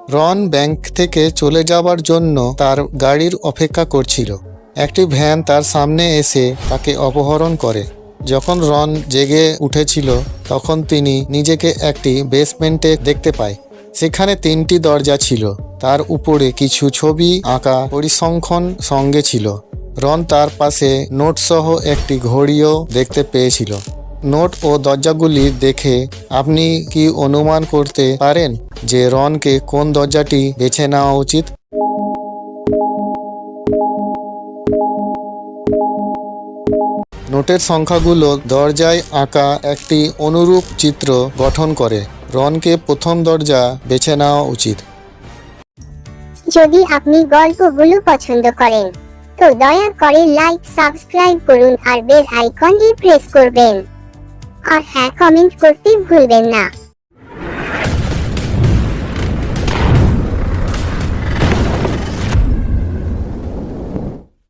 রন bank থেকে চলে যাবার জন্য তার গাড়ির অপেক্ষা করছিল। একটি ভ্যান তার সামনে এসে তাকে অপহরণ করে। যখন রন জেগে উঠেছিল তখন তিনি নিজেকে একটি বেসমেন্টে দেখতে পায়। সেখানে 3টি দরজা ছিল, তার উপরে কিছু ছবি আঁকা পরিসংখ্যান সঙ্গে ছিল। রন তার পাশে নোটসহ একটি ঘড়িও দেখতে পেয়েছিল। নোট ও দরজাগুলি দেখে আপনি কি অনুমান করতে পারেন যে রনকে কোন দরজাটি বেছে নেওয়া উচিত? নোটের সংখ্যাগুলো দরজায় আঁকা একটি অনুরূপ চিত্র গঠন করে। রনকে প্রথম দরজা বেছে নেওয়া উচিত। যদি আপনি গল্পগুলো পছন্দ করেন তো দয়া করে লাইক, সাবস্ক্রাইব করুন আর বেল আইকনটি প্রেস করবেন। আর হ্যাঁ, কমেন্ট করতে ভুলবেন না।